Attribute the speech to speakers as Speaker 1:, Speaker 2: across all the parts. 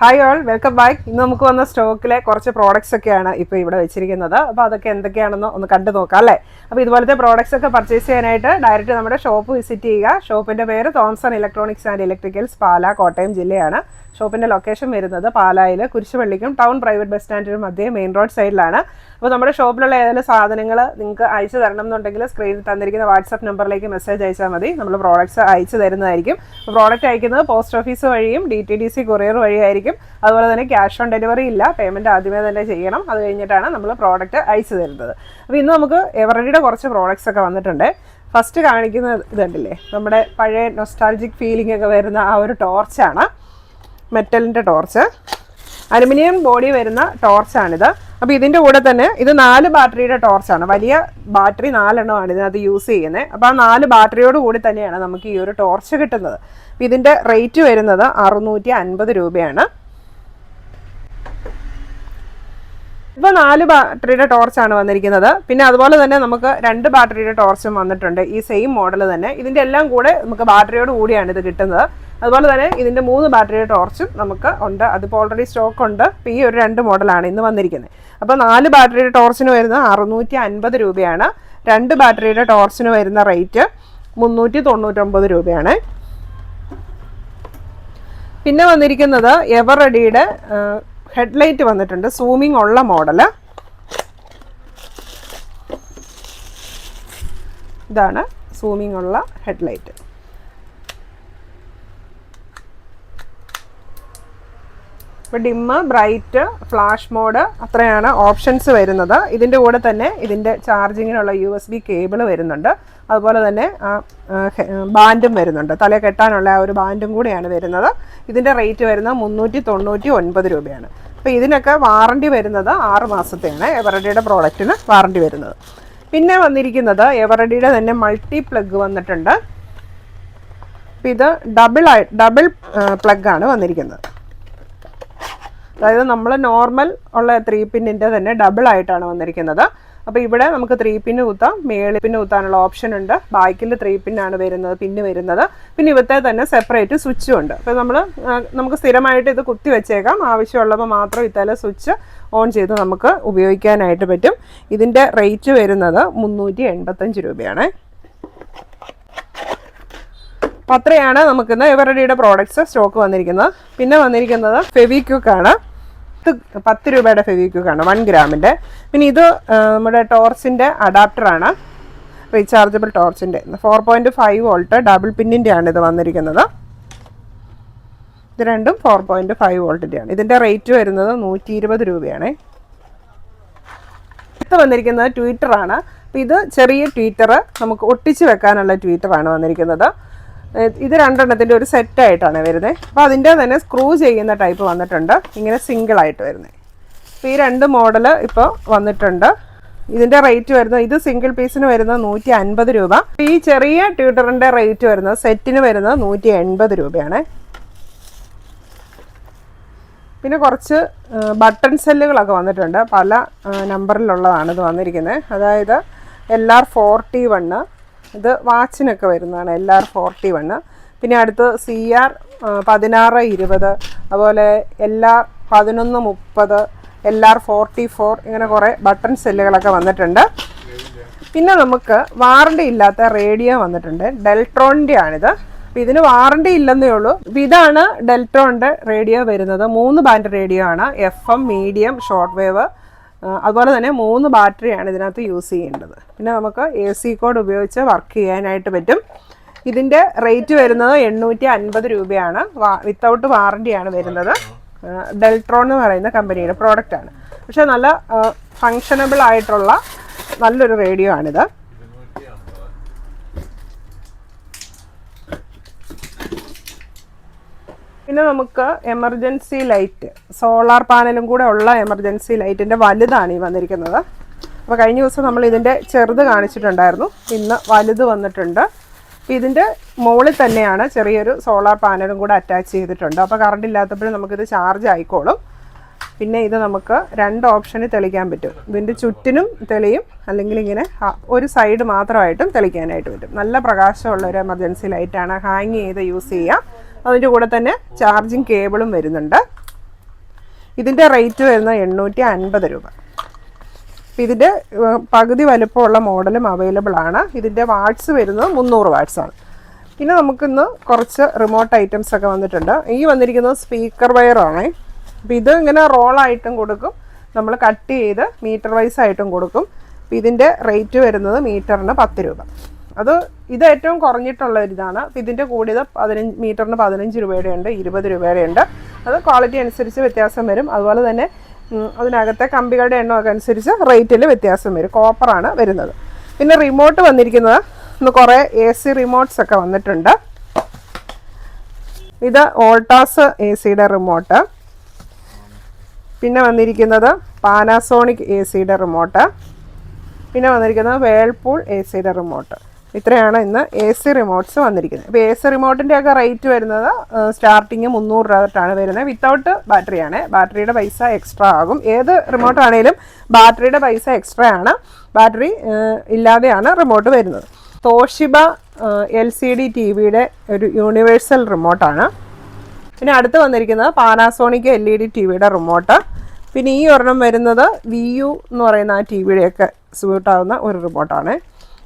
Speaker 1: Hi all, welcome back. ഇന്ന് നമുക്ക് വന്ന സ്റ്റോക്കിലെ കുറച്ച് പ്രോഡക്റ്റ്സ് ഒക്കെയാണ് ഇപ്പോൾ ഇവിടെ വെച്ചിരിക്കുന്നത്. അപ്പോൾ അതൊക്കെ എന്തൊക്കെയാണെന്ന് ഒന്ന് കണ്ടു നോക്കാം അല്ലേ. അപ്പോൾ ഇതുപോലത്തെ പ്രോഡക്റ്റ്സ് ഒക്കെ പർച്ചേസ് ചെയ്യാനായിട്ട് ഡയറക്റ്റ് നമ്മുടെ ഷോപ്പ് വിസിറ്റ് ചെയ്യുക. ഷോപ്പിൻ്റെ പേര് Thomson electronics and electricals, Pala, Kottayam ജില്ലയാണ്. ഷോപ്പിൻ്റെ ലൊക്കേഷൻ വരുന്നത് പാലായിൽ കുരിശുപള്ളിക്കും ടൗൺ പ്രൈവറ്റ് ബസ് സ്റ്റാൻഡിനും മധ്യേ മെയിൻ റോഡ് സൈഡിലാണ്. അപ്പോൾ നമ്മുടെ ഷോപ്പിലുള്ള ഏതെങ്കിലും സാധനങ്ങൾ നിങ്ങൾക്ക് അയച്ചു തരണം എന്നുണ്ടെങ്കിൽ സ്ക്രീനിൽ തന്നിരിക്കുന്ന വാട്സപ്പ് നമ്പറിലേക്ക് മെസ്സേജ് അയച്ചാൽ മതി. നമ്മൾ പ്രോഡക്റ്റ്സ് അയച്ചു തരുന്നതായിരിക്കും. അപ്പോൾ പ്രോഡക്റ്റ് അയക്കുന്നത് പോസ്റ്റ് ഓഫീസ് വഴിയും DTDC കൊറിയർ വഴിയായിരിക്കും. അതുപോലെ തന്നെ ക്യാഷ് ഓൺ ഡെലിവറി ഇല്ല, പേയ്മെൻറ്റ് ആദ്യമേ തന്നെ ചെയ്യണം. അത് കഴിഞ്ഞിട്ടാണ് നമ്മൾ പ്രോഡക്റ്റ് അയച്ചു തരുന്നത്. അപ്പോൾ ഇന്ന് നമുക്ക് എവറഡിയുടെ കുറച്ച് പ്രോഡക്റ്റ്സ് ഒക്കെ വന്നിട്ടുണ്ട്. ഫസ്റ്റ് കാണിക്കുന്ന ഇതുണ്ടല്ലേ, നമ്മുടെ പഴയ നൊസ്റ്റാൾജിക് ഫീലിംഗ് ഒക്കെ വരുന്ന ആ ഒരു ടോർച്ചാണ്. മെറ്റലിൻ്റെ ടോർച്ച്, അലുമിനിയം ബോഡി വരുന്ന ടോർച്ചാണിത്. അപ്പോൾ ഇതിൻ്റെ കൂടെ തന്നെ ഇത് 4 ബാറ്ററിയുടെ ടോർച്ചാണ്. വലിയ ബാറ്ററി 4 എണ്ണമാണ് ഇതിനകത്ത് യൂസ് ചെയ്യുന്നത്. അപ്പോൾ ആ 4 ബാറ്ററിയോട് കൂടി തന്നെയാണ് നമുക്ക് ഈ ഒരു ടോർച്ച് കിട്ടുന്നത്. അപ്പോൾ ഇതിൻ്റെ റേറ്റ് വരുന്നത് 650 രൂപയാണ്. ഇപ്പോൾ 4 ബാറ്ററിയുടെ ടോർച്ചാണ് വന്നിരിക്കുന്നത്. പിന്നെ അതുപോലെ തന്നെ നമുക്ക് 2 ബാറ്ററിയുടെ ടോർച്ചും വന്നിട്ടുണ്ട്, ഈ സെയിം മോഡൽ തന്നെ. ഇതിൻ്റെ എല്ലാം കൂടെ നമുക്ക് ബാറ്ററിയോട് കൂടിയാണ് ഇത് കിട്ടുന്നത്. അതുപോലെ തന്നെ ഇതിൻ്റെ 3 ബാറ്ററിയുടെ ടോർച്ചും നമുക്ക് ഉണ്ട്. അതിപ്പോൾ ഓൾറെഡി സ്റ്റോക്ക് ഉണ്ട്. ഇപ്പോൾ ഈ ഒരു 2 മോഡലാണ് ഇന്ന് വന്നിരിക്കുന്നത്. അപ്പോൾ 4 ബാറ്ററിയുടെ ടോർച്ചിന് വരുന്നത് 650 രൂപയാണ്. 2 ബാറ്ററിയുടെ ടോർച്ചിന് വരുന്ന റേറ്റ് 399 രൂപയാണ്. പിന്നെ വന്നിരിക്കുന്നത് എവറഡിയുടെ ഹെഡ്ലൈറ്റ് വന്നിട്ടുണ്ട്, സൂമിംഗ് ഉള്ള മോഡല്. ഇതാണ് സൂമിംഗ് ഉള്ള ഹെഡ്ലൈറ്റ്. ഇപ്പോൾ ഡിമ്മ്, ബ്രൈറ്റ്, ഫ്ലാഷ് മോഡ് അത്രയാണ് ഓപ്ഷൻസ് വരുന്നത്. ഇതിൻ്റെ കൂടെ തന്നെ ഇതിൻ്റെ ചാർജിങ്ങിനുള്ള USB കേബിൾ വരുന്നുണ്ട്. അതുപോലെ തന്നെ ബാൻഡും വരുന്നുണ്ട്, തല കെട്ടാനുള്ള ആ ഒരു ബാൻഡും കൂടെയാണ് വരുന്നത്. ഇതിൻ്റെ റേറ്റ് വരുന്നത് 399 രൂപയാണ്. അപ്പോൾ ഇതിനൊക്കെ വാറണ്ടി വരുന്നത് 6 മാസത്തെയാണ് എവറഡിയുടെ പ്രോഡക്റ്റിന് വാറണ്ടി വരുന്നത്. പിന്നെ വന്നിരിക്കുന്നത് എവറഡിയുടെ തന്നെ മൾട്ടി പ്ലഗ് വന്നിട്ടുണ്ട്. അപ്പോൾ ഇത് ഡബിൾ പ്ലഗാണ് വന്നിരിക്കുന്നത്. അതായത് നമ്മൾ നോർമൽ ഉള്ള 3 പിന്നിൻ്റെ തന്നെ ഡബിൾ ആയിട്ടാണ് വന്നിരിക്കുന്നത്. അപ്പോൾ ഇവിടെ നമുക്ക് 3 പിന്ന് കുത്താം, മേളിൽ പിന്ന് കുത്താനുള്ള ഓപ്ഷൻ ഉണ്ട്. ബാക്കിൽ 3 പിന്നാണ് പിന്ന് വരുന്നത്. പിന്നെ ഇവത്തെ തന്നെ സെപ്പറേറ്റ് സ്വിച്ചും ഉണ്ട്. അപ്പോൾ നമുക്ക് സ്ഥിരമായിട്ട് ഇത് കുത്തി വെച്ചേക്കാം. ആവശ്യമുള്ളപ്പോൾ മാത്രം ഇത്തല സ്വിച്ച് ഓൺ ചെയ്ത് നമുക്ക് ഉപയോഗിക്കാനായിട്ട് പറ്റും. ഇതിൻ്റെ റേറ്റ് വരുന്നത് 385 രൂപയാണ്. അപ്പോൾ അത്രയാണ് നമുക്കിന്ന് എവറഡിയുടെ പ്രോഡക്റ്റ്സ് സ്റ്റോക്ക് വന്നിരിക്കുന്നത്. പിന്നെ വന്നിരിക്കുന്നത് ഫെവിക്വിക്കാണ്. 10 രൂപയുടെ ഫെവിക്വിക്കാണ് 1 ഗ്രാമിൻ്റെ. പിന്നെ ഇത് നമ്മുടെ ടോർച്ചിൻ്റെ അഡാപ്റ്ററാണ്, റീചാർജബിൾ ടോർച്ചിൻ്റെ 4.5 വോൾട്ട് ഡബിൾ പിന്നിൻ്റെയാണ് ഇത് വന്നിരിക്കുന്നത്. ഇത് രണ്ടും 4.5 വോൾട്ടിൻ്റെയാണ്. ഇതിൻ്റെ റേറ്റ് വരുന്നത് 120 രൂപയാണ്. ഇത് വന്നിരിക്കുന്നത് ട്വീറ്ററാണ്. അപ്പോൾ ഇത് ചെറിയ ട്വീറ്റർ, നമുക്ക് ഒട്ടിച്ച് വെക്കാനുള്ള ട്വീറ്ററാണ് വന്നിരിക്കുന്നത്. ഇത് 2 എണ്ണത്തിൻ്റെ ഒരു സെറ്റായിട്ടാണ് വരുന്നത്. അപ്പോൾ അതിൻ്റെ തന്നെ സ്ക്രൂ ചെയ്യുന്ന ടൈപ്പ് വന്നിട്ടുണ്ട്, ഇങ്ങനെ സിംഗിളായിട്ട് വരുന്നത്. അപ്പോൾ ഈ 2 മോഡൽ ഇപ്പോൾ വന്നിട്ടുണ്ട്. ഇതിൻ്റെ റേറ്റ് വരുന്നത്, ഇത് സിംഗിൾ പീസിന് വരുന്നത് 150 രൂപ. ഈ ചെറിയ ട്യൂട്ടറിൻ്റെ റേറ്റ് വരുന്നത് സെറ്റിന് വരുന്നത് 180 രൂപയാണ്. പിന്നെ കുറച്ച് ബട്ടൺ സെല്ലുകളൊക്കെ വന്നിട്ടുണ്ട്, പല നമ്പറിലുള്ളതാണ് ഇത് വന്നിരിക്കുന്നത്. അതായത് LR41, ഇത് വാച്ചിനൊക്കെ വരുന്നതാണ് LR41. പിന്നെ അടുത്ത് CR 1620, അതുപോലെ LR1130, LR44, ഇങ്ങനെ കുറേ ബട്ടൺ സെല്ലുകളൊക്കെ വന്നിട്ടുണ്ട്. പിന്നെ നമുക്ക് വാറണ്ടി ഇല്ലാത്ത റേഡിയോ വന്നിട്ടുണ്ട്, ഡെൽട്രോണിൻ്റെ ആണിത്. അപ്പോൾ ഇതിന് വാറണ്ടി ഇല്ലെന്നേ ഉള്ളൂ. അപ്പോൾ ഇതാണ് ഡെൽട്രോണിൻ്റെ റേഡിയോ വരുന്നത്. 3 ബാൻഡ് റേഡിയോ ആണ്, FM, മീഡിയം, ഷോർട്ട് വേവ്. അതുപോലെ തന്നെ 3 ബാറ്ററിയാണ് ഇതിനകത്ത് യൂസ് ചെയ്യേണ്ടത്. പിന്നെ നമുക്ക് AC കോഡ് ഉപയോഗിച്ച് വർക്ക് ചെയ്യാനായിട്ട് പറ്റും. ഇതിൻ്റെ റേറ്റ് വരുന്നത് 850 രൂപയാണ്. വിത്തൗട്ട് വാറണ്ടിയാണ് വരുന്നത്. ഡെൽട്രോൺ എന്ന് പറയുന്ന കമ്പനിയുടെ പ്രോഡക്റ്റാണ്. പക്ഷേ നല്ല ഫങ്ഷനബിൾ ആയിട്ടുള്ള നല്ലൊരു റേഡിയോ ആണിത്. പിന്നെ നമുക്ക് എമർജൻസി ലൈറ്റ്, സോളാർ പാനലും കൂടെ ഉള്ള എമർജൻസി ലൈറ്റിൻ്റെ വലുതാണ് ഈ വന്നിരിക്കുന്നത്. അപ്പോൾ കഴിഞ്ഞ ദിവസം നമ്മൾ ഇതിൻ്റെ ചെറുത് കാണിച്ചിട്ടുണ്ടായിരുന്നു, ഇന്ന് വലുത് വന്നിട്ടുണ്ട്. അപ്പോൾ ഇതിൻ്റെ മുകളിൽ തന്നെയാണ് ചെറിയൊരു സോളാർ പാനലും കൂടെ അറ്റാച്ച് ചെയ്തിട്ടുണ്ട്. അപ്പോൾ കറണ്ട് ഇല്ലാത്തപ്പോഴും നമുക്കിത് ചാർജ് ആയിക്കോളും. പിന്നെ ഇത് നമുക്ക് 2 ഓപ്ഷനിൽ തെളിക്കാൻ പറ്റും. ഇതിൻ്റെ ചുറ്റിനും തെളിയും, അല്ലെങ്കിൽ ഇങ്ങനെ ഒരു സൈഡ് മാത്രമായിട്ടും തെളിക്കാനായിട്ട് പറ്റും. നല്ല പ്രകാശമുള്ള ഒരു എമർജൻസി ലൈറ്റാണ്, ഹാങ് ചെയ്ത് യൂസ് ചെയ്യാം. അതിൻ്റെ കൂടെ തന്നെ ചാർജിങ് കേബിളും വരുന്നുണ്ട്. ഇതിൻ്റെ റേറ്റ് വരുന്നത് 850 രൂപ. ഇതിൻ്റെ പകുതി വലുപ്പമുള്ള മോഡലും അവൈലബിൾ ആണ്. ഇതിൻ്റെ വാട്ട്സ് വരുന്നത് 300 വാട്ട്സ് ആണ്. പിന്നെ നമുക്കിന്ന് കുറച്ച് റിമോട്ട് ഐറ്റംസ് ഒക്കെ വന്നിട്ടുണ്ട്. ഈ വന്നിരിക്കുന്നത് സ്പീക്കർ വയറാണ്. അപ്പോൾ ഇത് ഇങ്ങനെ റോളായിട്ടും കൊടുക്കും, നമ്മൾ കട്ട് ചെയ്ത് മീറ്റർ വൈസ് ആയിട്ടും കൊടുക്കും. അപ്പോൾ ഇതിൻ്റെ റേറ്റ് വരുന്നത് മീറ്ററിന് 10 രൂപ. ഇത് ഏറ്റവും കുറഞ്ഞിട്ടുള്ള ഒരിതാണ്. അപ്പോൾ ഇതിൻ്റെ കൂടിയത് മീറ്ററിന് 15 രൂപയുടെ ഉണ്ട്, 20 രൂപയുടെ ഉണ്ട്. അത് ക്വാളിറ്റി അനുസരിച്ച് വ്യത്യാസം വരും. അതുപോലെ തന്നെ അതിനകത്തെ കമ്പികളുടെ എണ്ണമൊക്കെ അനുസരിച്ച് റേറ്റിൽ വ്യത്യാസം വരും. കോപ്പറാണ് വരുന്നത്. പിന്നെ റിമോട്ട് വന്നിരിക്കുന്നത് ഇന്ന് കുറേ AC റിമോട്ട്സ് ഒക്കെ വന്നിട്ടുണ്ട്. ഇത് വോൾട്ടാസ് AC-യുടെ റിമോട്ട്. പിന്നെ വന്നിരിക്കുന്നത് പാനാസോണിക് AC-യുടെ റിമോട്ട്. പിന്നെ വന്നിരിക്കുന്നത് വേൾപൂൾ AC-യുടെ റിമോട്ട്. ഇത്രയാണ് ഇന്ന് AC റിമോട്ട്സ് വന്നിരിക്കുന്നത്. അപ്പോൾ AC റിമോട്ടിൻ്റെ ഒക്കെ റേറ്റ് വരുന്നത് സ്റ്റാർട്ടിങ് 300 രൂപ തൊട്ടാണ് വരുന്നത്. വിത്തൗട്ട് ബാറ്ററിയാണ്. ബാറ്ററിയുടെ പൈസ എക്സ്ട്രാ ആകും. ഏത് റിമോട്ട് ആണെങ്കിലും ബാറ്ററിയുടെ പൈസ എക്സ്ട്രാ ആണ്. ബാറ്ററി ഇല്ലാതെയാണ് റിമോട്ട് വരുന്നത്. തോഷിബ LCD TV-യുടെ ഒരു യൂണിവേഴ്സൽ റിമോട്ടാണ്. പിന്നെ അടുത്ത് വന്നിരിക്കുന്നത് പാനാസോണിക് LED TV-യുടെ റിമോട്ട്. പിന്നെ ഈ ഒരെണ്ണം വരുന്നത് VU എന്ന് പറയുന്ന ആ TV-യുടെയൊക്കെ സ്യൂട്ടാവുന്ന ഒരു റിമോട്ടാണ്.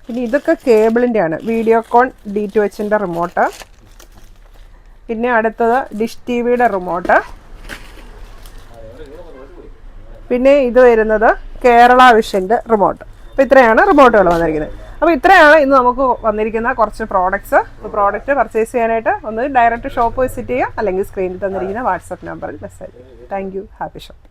Speaker 1: പിന്നെ ഇതൊക്കെ കേബിളിൻ്റെയാണ്. Videocon D2H-ൻ്റെ remote. പിന്നെ അടുത്തത് ഡിഷ് TV-യുടെ റിമോട്ട്. പിന്നെ ഇത് വരുന്നത് കേരള വിഷൻ്റെ റിമോട്ട്. അപ്പോൾ ഇത്രയാണ് റിമോട്ടുകൾ വന്നിരിക്കുന്നത്. അപ്പോൾ ഇത്രയാണ് ഇന്ന് നമുക്ക് വന്നിരിക്കുന്ന കുറച്ച് പ്രോഡക്റ്റ്സ്. പ്രോഡക്റ്റ് പർച്ചേസ് ചെയ്യാനായിട്ട് ഒന്ന് ഡയറക്റ്റ് ഷോപ്പ് വിസിറ്റ് ചെയ്യുക, അല്ലെങ്കിൽ സ്ക്രീനിൽ തന്നിരിക്കുന്ന വാട്സപ്പ് നമ്പറിൽ message. Thank you. Happy shop.